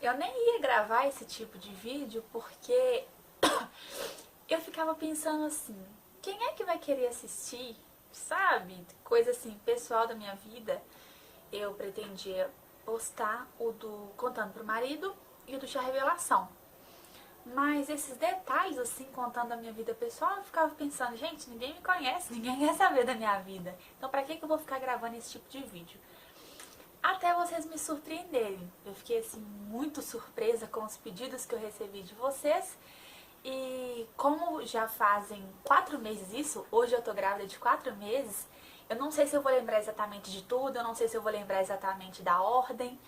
eu nem ia gravar esse tipo de vídeo porque eu ficava pensando assim, quem é que vai querer assistir, sabe? Coisa assim, pessoal da minha vida. Eu pretendia postar o do contando pro marido e o do chá revelação. Mas esses detalhes, assim, contando a minha vida pessoal, eu ficava pensando, gente, ninguém me conhece, ninguém quer saber da minha vida. Então pra que eu vou ficar gravando esse tipo de vídeo? Até vocês me surpreenderem. Eu fiquei, assim, muito surpresa com os pedidos que eu recebi de vocês. E como já fazem 4 meses isso, hoje eu tô grávida de 4 meses, eu não sei se eu vou lembrar exatamente de tudo, eu não sei se eu vou lembrar exatamente da ordem.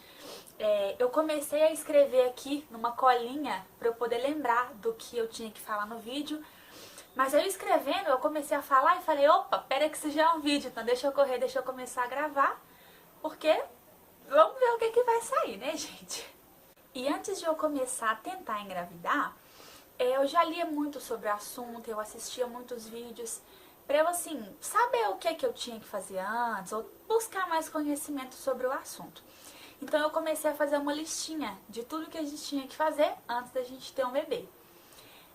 Eu comecei a escrever aqui numa colinha pra eu poder lembrar do que eu tinha que falar no vídeo. Mas eu escrevendo, eu comecei a falar e falei, opa, pera que isso já é um vídeo, então deixa eu correr, deixa eu começar a gravar, porque vamos ver o que vai sair, né, gente? E antes de eu começar a tentar engravidar, eu já lia muito sobre o assunto, eu assistia muitos vídeos pra eu, assim, saber o que eu tinha que fazer antes, ou buscar mais conhecimento sobre o assunto. Então eu comecei a fazer uma listinha de tudo que a gente tinha que fazer antes da gente ter um bebê.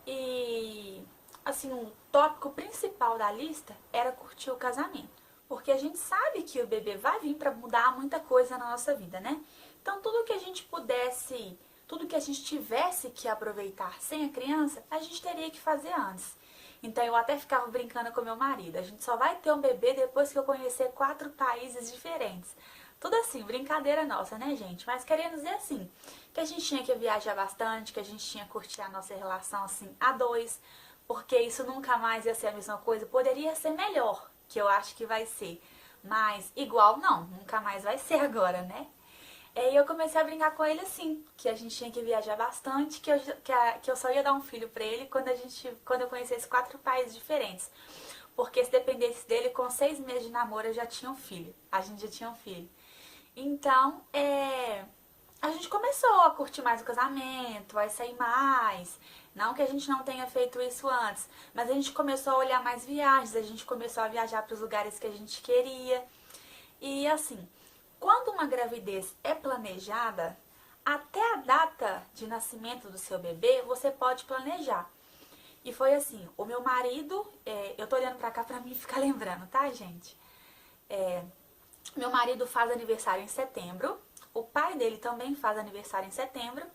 E, assim, o tópico principal da lista era curtir o casamento. Porque a gente sabe que o bebê vai vir pra mudar muita coisa na nossa vida, né? Então tudo que a gente pudesse, tudo que a gente tivesse que aproveitar sem a criança, a gente teria que fazer antes. Então eu até ficava brincando com meu marido, a gente só vai ter um bebê depois que eu conhecer 4 países diferentes. Tudo assim, brincadeira nossa, né, gente? Mas querendo dizer assim, que a gente tinha que viajar bastante, que a gente tinha que curtir a nossa relação assim a dois, porque isso nunca mais ia ser a mesma coisa, poderia ser melhor, que eu acho que vai ser, mas igual não, nunca mais vai ser agora, né? E eu comecei a brincar com ele assim, que a gente tinha que viajar bastante, que eu só ia dar um filho pra ele quando eu conhecesse 4 países diferentes. Porque se dependesse dele, com 6 meses de namoro eu já tinha um filho. A gente já tinha um filho. Então, a gente começou a curtir mais o casamento, a sair mais. Não que a gente não tenha feito isso antes, mas a gente começou a olhar mais viagens, a gente começou a viajar para os lugares que a gente queria. E assim, quando uma gravidez é planejada, até a data de nascimento do seu bebê, você pode planejar. E foi assim, o meu marido, eu tô olhando pra cá pra mim ficar lembrando, tá, gente? Meu marido faz aniversário em setembro, o pai dele também faz aniversário em setembro,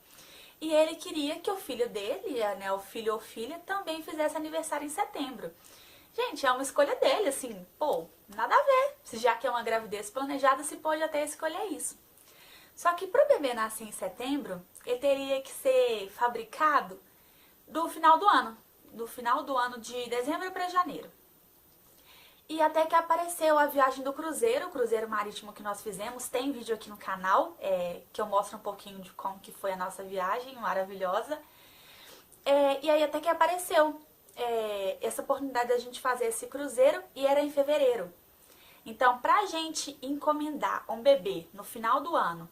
e ele queria que o filho dele, né, o filho ou filha, também fizesse aniversário em setembro. Gente, é uma escolha dele, assim, pô, nada a ver. Se já que é uma gravidez planejada, se pode até escolher isso. Só que para o bebê nascer em setembro, ele teria que ser fabricado do final do ano de dezembro para janeiro. E até que apareceu a viagem do cruzeiro, o cruzeiro marítimo que nós fizemos. Tem vídeo aqui no canal, que eu mostro um pouquinho de como que foi a nossa viagem maravilhosa. E aí até que apareceu essa oportunidade da gente fazer esse cruzeiro, e era em fevereiro. Então, pra gente encomendar um bebê no final do ano,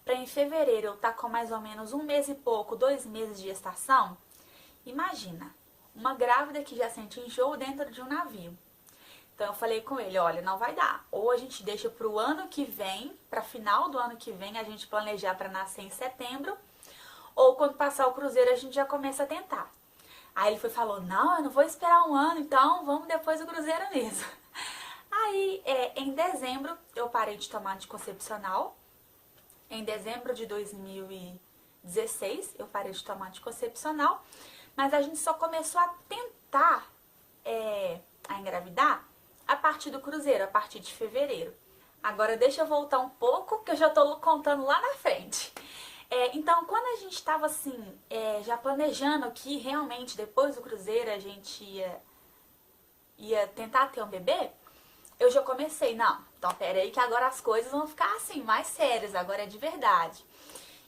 pra em fevereiro eu estar com mais ou menos 1 mês e pouco, 2 meses de gestação, imagina, uma grávida que já sente enjoo dentro de um navio. Então eu falei com ele, olha, não vai dar. Ou a gente deixa pro ano que vem, pra final do ano que vem, a gente planejar pra nascer em setembro, ou quando passar o cruzeiro a gente já começa a tentar. Aí ele falou, não, eu não vou esperar um ano, então vamos depois do cruzeiro mesmo. Aí, em dezembro, eu parei de tomar anticoncepcional. Em dezembro de 2016, eu parei de tomar anticoncepcional. Mas a gente só começou a tentar a engravidar a partir do cruzeiro, a partir de fevereiro. Agora deixa eu voltar um pouco, que eu já tô contando lá na frente. Então, quando a gente estava assim, já planejando que realmente depois do cruzeiro a gente ia tentar ter um bebê, eu já comecei, não, então pera aí que agora as coisas vão ficar assim, mais sérias, agora é de verdade.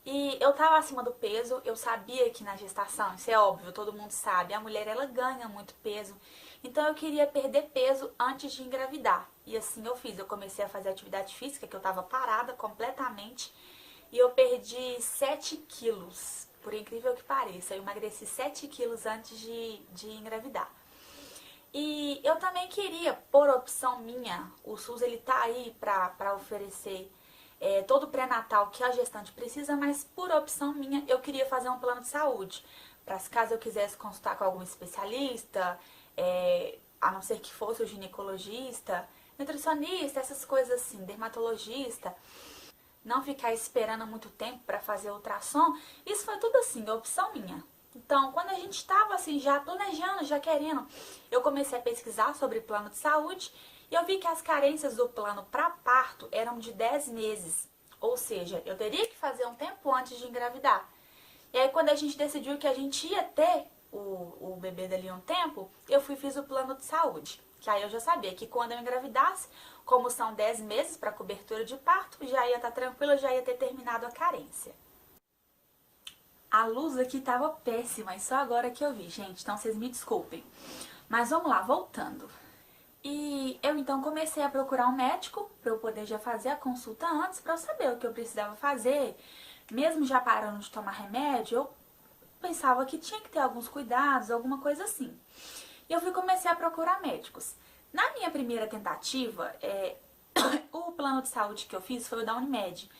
E eu tava acima do peso, eu sabia que na gestação, isso é óbvio, todo mundo sabe, a mulher ela ganha muito peso, então eu queria perder peso antes de engravidar. E assim eu fiz, eu comecei a fazer atividade física, que eu tava parada completamente, e eu perdi 7 quilos, por incrível que pareça, eu emagreci 7 quilos antes de engravidar. E eu também queria, por opção minha, o SUS ele tá aí pra oferecer todo pré-natal que a gestante precisa, mas por opção minha eu queria fazer um plano de saúde. Para se caso eu quisesse consultar com algum especialista, a não ser que fosse o ginecologista, nutricionista, essas coisas assim, dermatologista, não ficar esperando muito tempo para fazer ultrassom, isso foi tudo assim, opção minha. Então, quando a gente estava assim, já planejando, já querendo, eu comecei a pesquisar sobre plano de saúde e eu vi que as carências do plano para parto eram de 10 meses. Ou seja, eu teria que fazer um tempo antes de engravidar. E aí, quando a gente decidiu que a gente ia ter o bebê dali um tempo, eu fiz o plano de saúde. Que aí eu já sabia que quando eu engravidasse, como são 10 meses para cobertura de parto, já ia estar tranquila, já ia ter terminado a carência. A luz aqui tava péssima e só agora que eu vi, gente, então vocês me desculpem. Mas vamos lá, voltando. E eu então comecei a procurar um médico para eu poder já fazer a consulta antes, para eu saber o que eu precisava fazer. Mesmo já parando de tomar remédio, eu pensava que tinha que ter alguns cuidados, alguma coisa assim. E eu comecei a procurar médicos. Na minha primeira tentativa, o plano de saúde que eu fiz foi o da Unimed.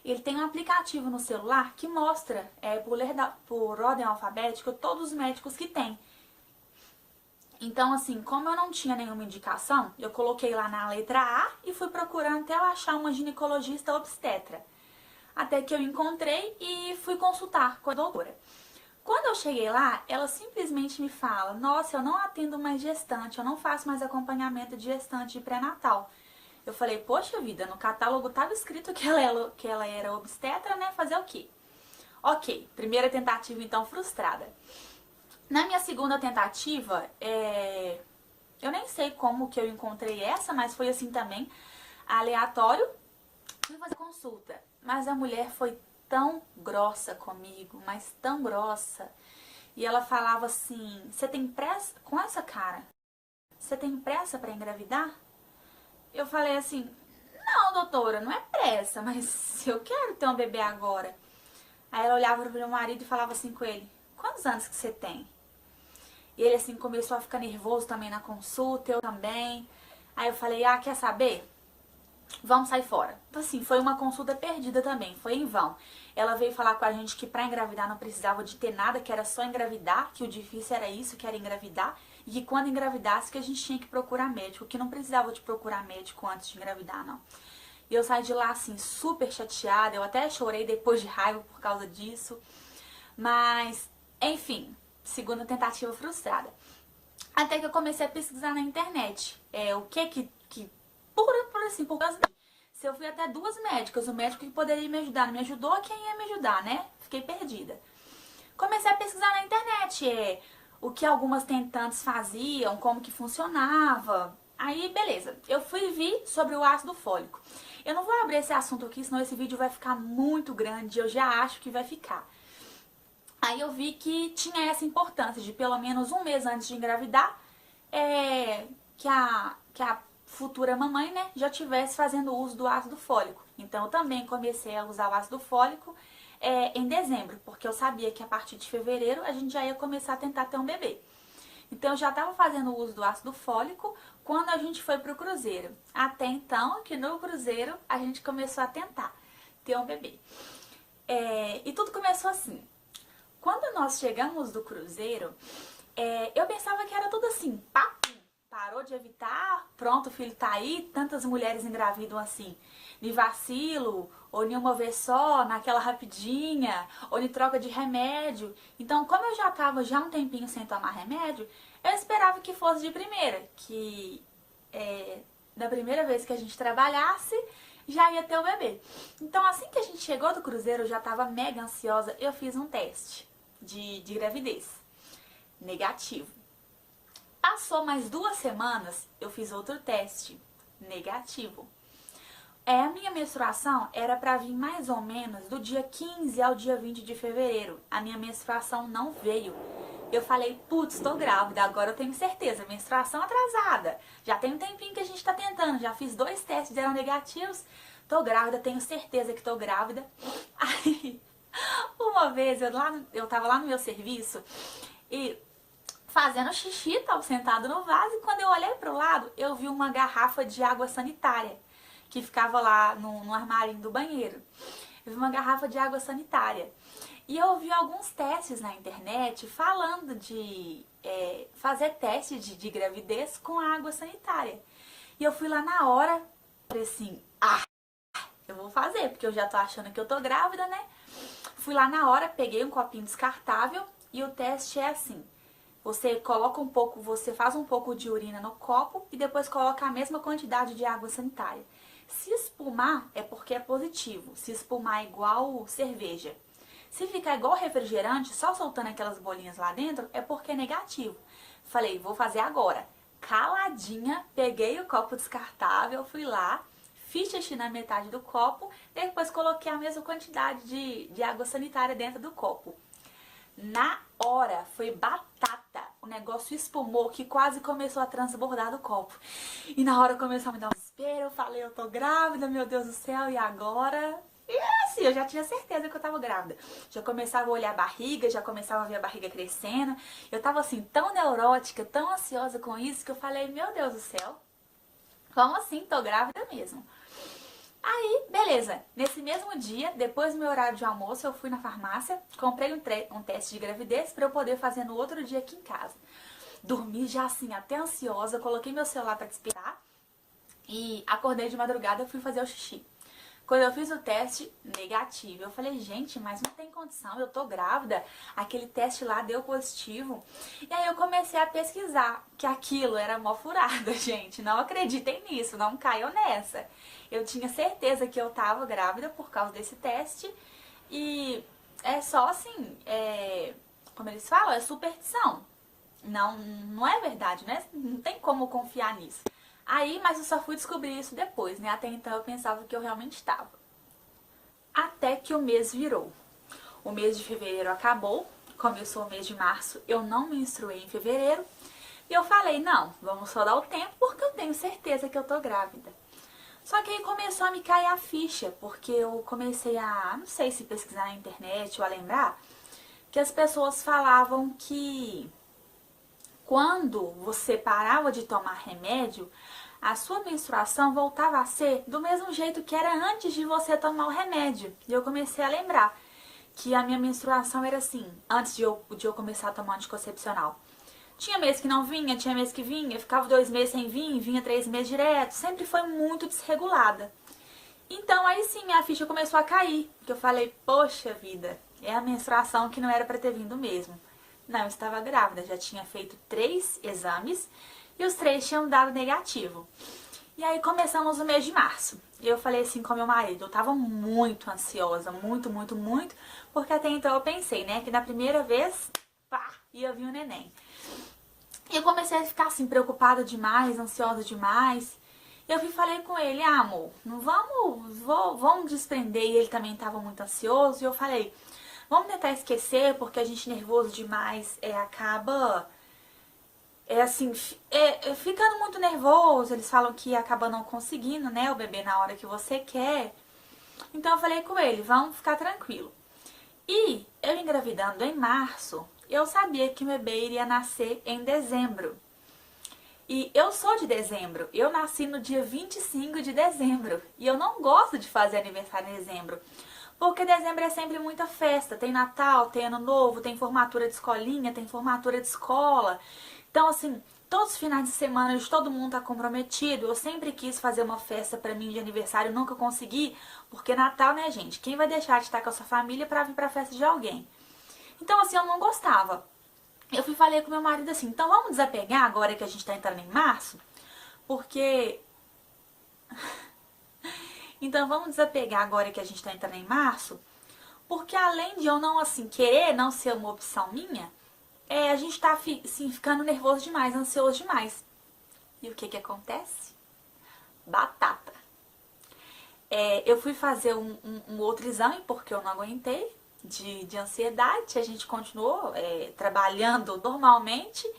Ele tem um aplicativo no celular que mostra, por ordem alfabética, todos os médicos que tem. Então, assim, como eu não tinha nenhuma indicação, eu coloquei lá na letra A e fui procurando até eu achar uma ginecologista obstetra. Até que eu encontrei e fui consultar com a doutora. Quando eu cheguei lá, ela simplesmente me fala: nossa, eu não atendo mais gestante, eu não faço mais acompanhamento de gestante de pré-natal. Eu falei, poxa vida, no catálogo estava escrito que ela era obstetra, né? Fazer o quê? Ok, primeira tentativa então frustrada. Na minha segunda tentativa, eu nem sei como que eu encontrei essa, mas foi assim também, aleatório. Fui fazer consulta, mas a mulher foi tão grossa comigo, mas tão grossa. E ela falava assim: você tem pressa? Com essa cara, você tem pressa para engravidar? Eu falei assim: não, doutora, não é pressa, mas eu quero ter um bebê agora. Aí ela olhava pro meu marido e falava assim com ele: quantos anos que você tem? E ele assim começou a ficar nervoso também na consulta, eu também. Aí eu falei: ah, quer saber? Vamos sair fora. Então assim, foi uma consulta perdida também, foi em vão. Ela veio falar com a gente que pra engravidar não precisava de ter nada, que era só engravidar, que o difícil era isso, que era engravidar. E que quando engravidasse que a gente tinha que procurar médico, que não precisava de procurar médico antes de engravidar, não. E eu saí de lá assim, super chateada, eu até chorei depois de raiva por causa disso. Mas, enfim, segunda tentativa frustrada. Até que eu comecei a pesquisar na internet. O que por causa se eu fui até 2 médicas, o médico que poderia me ajudar não me ajudou, quem ia me ajudar, né? Fiquei perdida. Comecei a pesquisar na internet, o que algumas tentantes faziam, como que funcionava. Aí, beleza, eu fui ver sobre o ácido fólico. Eu não vou abrir esse assunto aqui, senão esse vídeo vai ficar muito grande, eu já acho que vai ficar. Aí eu vi que tinha essa importância de pelo menos 1 mês antes de engravidar, que a futura mamãe, né, já estivesse fazendo uso do ácido fólico. Então eu também comecei a usar o ácido fólico em dezembro, porque eu sabia que a partir de fevereiro a gente já ia começar a tentar ter um bebê. Então eu já estava fazendo uso do ácido fólico quando a gente foi pro cruzeiro. Até então, que no cruzeiro a gente começou a tentar ter um bebê. E tudo começou assim. Quando nós chegamos do cruzeiro, eu pensava que era tudo assim, papo. Parou de evitar, pronto, o filho tá aí, tantas mulheres engravidam assim, de vacilo, ou em uma vez só, naquela rapidinha, ou de troca de remédio. Então, como eu já tava um tempinho sem tomar remédio, eu esperava que fosse de primeira, que da primeira vez que a gente trabalhasse, já ia ter o bebê. Então, assim que a gente chegou do cruzeiro, eu já tava mega ansiosa, eu fiz um teste de gravidez, negativo. Passou mais 2 semanas, eu fiz outro teste, negativo. A minha menstruação era pra vir mais ou menos do dia 15 ao dia 20 de fevereiro. A minha menstruação não veio. Eu falei, putz, tô grávida, agora eu tenho certeza, menstruação atrasada. Já tem um tempinho que a gente tá tentando, já fiz 2 testes, eram negativos. Tô grávida, tenho certeza que tô grávida. Aí, uma vez, eu tava lá no meu serviço e fazendo xixi, tava sentado no vaso, e quando eu olhei pro lado, eu vi uma garrafa de água sanitária. que ficava lá no armarinho do banheiro. Eu vi uma garrafa de água sanitária. E eu vi alguns testes na internet falando de fazer teste de gravidez com a água sanitária. E eu fui lá na hora, falei assim, eu vou fazer, porque eu já tô achando que eu tô grávida, né? Fui lá na hora, peguei um copinho descartável e o teste é assim. Você coloca você faz um pouco de urina no copo e depois coloca a mesma quantidade de água sanitária. Se espumar, é porque é positivo. Se espumar é igual cerveja. Se ficar igual refrigerante, só soltando aquelas bolinhas lá dentro, é porque é negativo. Falei, vou fazer agora. Caladinha, peguei o copo descartável, fui lá, fiz xixi na metade do copo, depois coloquei a mesma quantidade de água sanitária dentro do copo. Na hora, foi batata. O negócio espumou que quase começou a transbordar do copo. E na hora começou a me dar um desespero, eu falei, eu tô grávida, meu Deus do céu, e agora? E assim, eu já tinha certeza que eu tava grávida. Já começava a olhar a barriga, já começava a ver a barriga crescendo. Eu tava assim, tão neurótica, tão ansiosa com isso, que eu falei, meu Deus do céu, como assim? Tô grávida mesmo. Aí, beleza. Nesse mesmo dia, depois do meu horário de almoço, eu fui na farmácia, comprei um teste de gravidez pra eu poder fazer no outro dia aqui em casa. Dormi já assim, até ansiosa, coloquei meu celular pra despertar e acordei de madrugada e fui fazer o xixi. Quando eu fiz o teste, negativo. Eu falei, gente, mas não tem condição, eu tô grávida. Aquele teste lá deu positivo. E aí eu comecei a pesquisar, que aquilo era mó furada, gente. Não acreditem nisso, não caiam nessa. Eu tinha certeza que eu tava grávida por causa desse teste. E é só assim, como eles falam, é superstição. Não é verdade, né? Não tem como confiar nisso. Aí, mas eu só fui descobrir isso depois, né? Até então eu pensava que eu realmente estava. Até que o mês virou. O mês de fevereiro acabou, começou o mês de março, eu não menstruei em fevereiro. E eu falei, não, vamos só dar o tempo porque eu tenho certeza que eu tô grávida. Só que aí começou a me cair a ficha, porque eu comecei não sei se pesquisar na internet ou a lembrar, que as pessoas falavam que quando você parava de tomar remédio, a sua menstruação voltava a ser do mesmo jeito que era antes de você tomar o remédio. E eu comecei a lembrar que a minha menstruação era assim, antes de eu começar a tomar anticoncepcional. Tinha mês que não vinha, tinha mês que vinha, ficava 2 meses sem vir, vinha 3 meses direto. Sempre foi muito desregulada. Então aí sim, minha ficha começou a cair. Porque eu falei, poxa vida, é a menstruação que não era pra ter vindo mesmo. Não, eu estava grávida, já tinha feito 3 exames e os 3 tinham dado negativo. E aí começamos o mês de março. E eu falei assim com meu marido, eu tava muito ansiosa, muito, muito, muito, porque até então eu pensei, né, que na primeira vez, pá, ia vir o neném. E eu comecei a ficar assim, preocupada demais, ansiosa demais. E eu falei com ele, amor, não vamos desprender. E ele também tava muito ansioso. E eu falei, vamos tentar esquecer, porque a gente nervoso demais acaba ficando muito nervoso. Eles falam que acaba não conseguindo, né, o bebê na hora que você quer. Então eu falei com ele, vamos ficar tranquilo. E eu engravidando em março, eu sabia que o bebê iria nascer em dezembro. E eu sou de dezembro, eu nasci no dia 25 de dezembro. E eu não gosto de fazer aniversário em dezembro. Porque dezembro é sempre muita festa, tem Natal, tem Ano Novo, tem formatura de escolinha, tem formatura de escola. Então assim, todos os finais de semana de todo mundo tá comprometido. Eu sempre quis fazer uma festa pra mim de aniversário, nunca consegui. Porque Natal, né gente, quem vai deixar de estar com a sua família pra vir pra festa de alguém? Então assim, eu não gostava. Eu falei com meu marido assim, então vamos desapegar agora que a gente tá entrando em março? Porque... Então vamos desapegar agora que a gente tá entrando em março, porque além de eu não, assim, querer não ser uma opção minha, a gente tá, assim, ficando nervoso demais, ansioso demais. E o que que acontece? Batata. Eu fui fazer um outro exame, porque eu não aguentei, de ansiedade, a gente continuou trabalhando normalmente.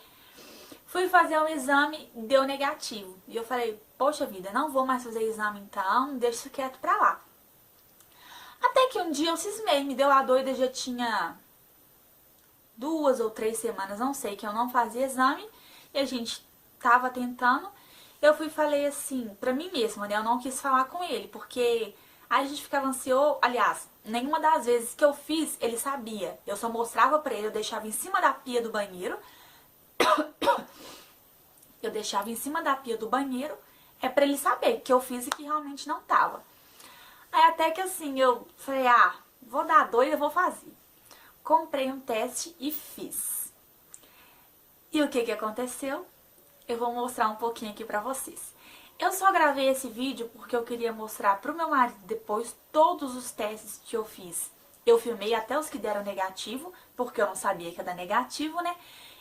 Fui fazer um exame, deu negativo. E eu falei, poxa vida, não vou mais fazer exame então, deixa isso quieto pra lá. Até que um dia eu cismei, me deu a doida, já tinha 2 ou 3 semanas, não sei, que eu não fazia exame. E a gente tava tentando. eu fui e falei assim, pra mim mesma, né? Eu não quis falar com ele, porque aí a gente ficava ansioso. Aliás, nenhuma das vezes que eu fiz, ele sabia. Eu só mostrava pra ele, eu deixava em cima da pia do banheiro. Eu deixava em cima da pia do banheiro, é pra ele saber que eu fiz e que realmente não tava. Aí até que assim, eu falei, ah, vou dar doida, eu vou fazer. Comprei um teste e fiz. E o que que aconteceu? Eu vou mostrar um pouquinho aqui pra vocês. Eu só gravei esse vídeo porque eu queria mostrar pro meu marido depois todos os testes que eu fiz. Eu filmei até os que deram negativo, porque eu não sabia que ia dar negativo, né?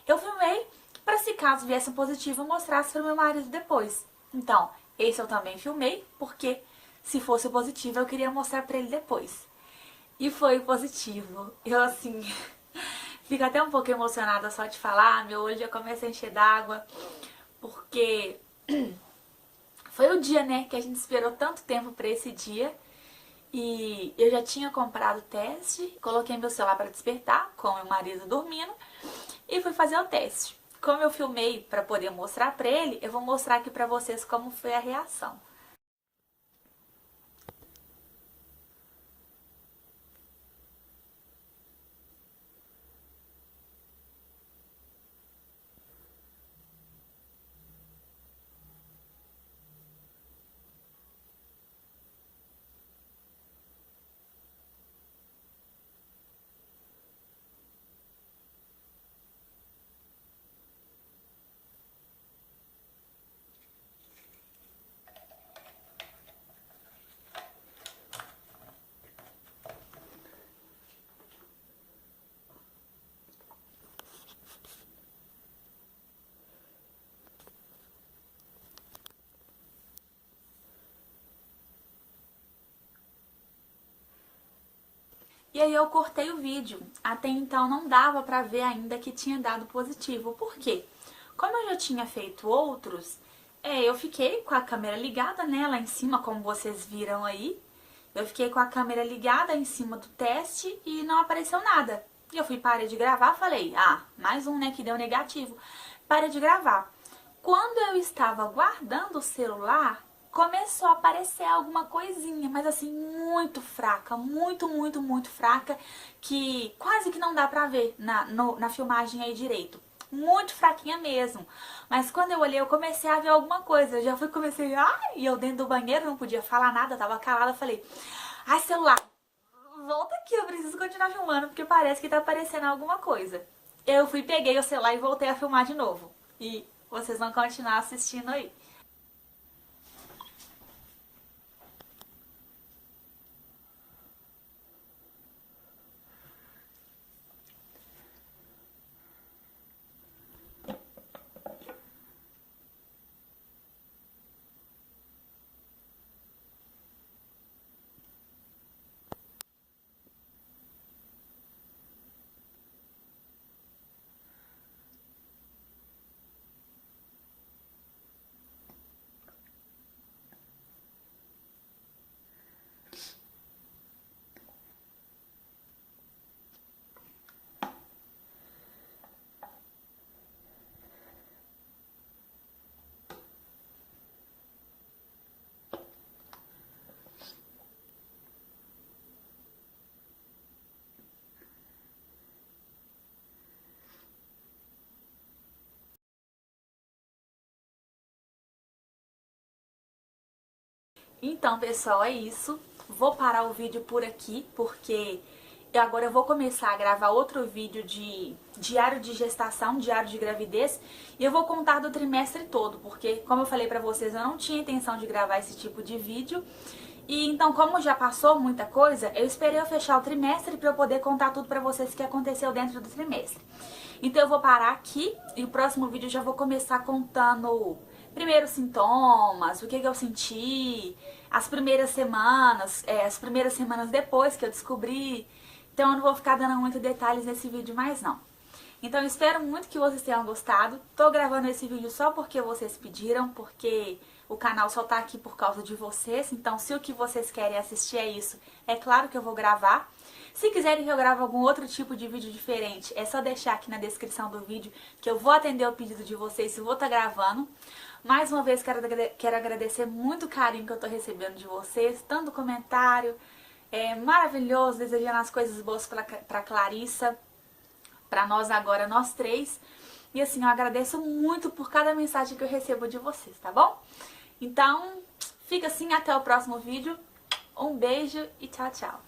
Eu filmei para se caso viesse um positivo eu mostrasse pro meu marido depois. Então, esse eu também filmei, porque se fosse positivo eu queria mostrar pra ele depois. E foi positivo. Eu assim, fico até um pouco emocionada só de falar, meu olho já começa a encher d'água, porque foi o dia, né, que a gente esperou tanto tempo pra esse dia. E eu já tinha comprado o teste, coloquei meu celular para despertar, com meu marido dormindo, e fui fazer o teste. Como eu filmei para poder mostrar pra ele, eu vou mostrar aqui pra vocês como foi a reação. E aí eu cortei o vídeo. Até então não dava pra ver ainda que tinha dado positivo. Por quê? Como eu já tinha feito outros, eu fiquei com a câmera ligada, né, lá em cima, como vocês viram aí. Eu fiquei com a câmera ligada em cima do teste e não apareceu nada. E eu parei de gravar, falei, ah, mais um, né, que deu negativo. Parei de gravar. Quando eu estava guardando o celular, começou a aparecer alguma coisinha, mas assim, muito fraca, muito fraca, que quase que não dá pra ver na filmagem aí direito. Muito fraquinha mesmo. Mas quando eu olhei, eu comecei a ver alguma coisa. Eu já comecei, ai, e eu dentro do banheiro, não podia falar nada, tava calada, falei, ai, celular, volta aqui, eu preciso continuar filmando, porque parece que tá aparecendo alguma coisa. Eu peguei o celular e voltei a filmar de novo. E vocês vão continuar assistindo aí. Então, pessoal, é isso. Vou parar o vídeo por aqui, porque agora eu vou começar a gravar outro vídeo de diário de gestação, diário de gravidez, e eu vou contar do trimestre todo, porque, como eu falei pra vocês, eu não tinha intenção de gravar esse tipo de vídeo. E então, como já passou muita coisa, eu esperei eu fechar o trimestre pra eu poder contar tudo pra vocês que aconteceu dentro do trimestre. Então eu vou parar aqui e o próximo vídeo eu já vou começar contando primeiro os sintomas, o que eu senti, as primeiras semanas depois que eu descobri. Então eu não vou ficar dando muitos detalhes nesse vídeo mais não. Então eu espero muito que vocês tenham gostado. Tô gravando esse vídeo só porque vocês pediram, porque O canal só tá aqui por causa de vocês, então se o que vocês querem assistir é isso, é claro que eu vou gravar. Se quiserem que eu grave algum outro tipo de vídeo diferente, é só deixar aqui na descrição do vídeo que eu vou atender o pedido de vocês e vou estar gravando. Mais uma vez quero agradecer muito o carinho que eu tô recebendo de vocês, tanto comentário, maravilhoso, desejando as coisas boas pra Clarissa, pra nós agora, nós três. E assim, eu agradeço muito por cada mensagem que eu recebo de vocês, tá bom? Então, fica assim, até o próximo vídeo. Um beijo e tchau, tchau.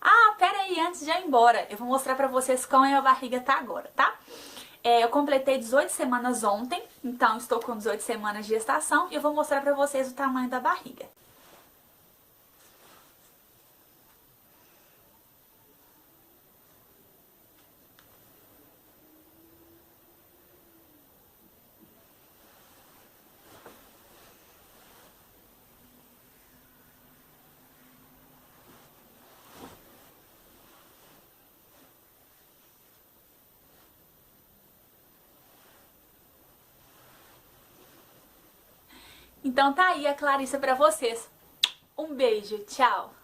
Ah, pera aí, antes de eu ir embora, eu vou mostrar pra vocês como a minha barriga tá agora, tá? Eu completei 18 semanas ontem, então estou com 18 semanas de gestação e eu vou mostrar pra vocês o tamanho da barriga. Então tá aí a Clarissa pra vocês. Um beijo, tchau!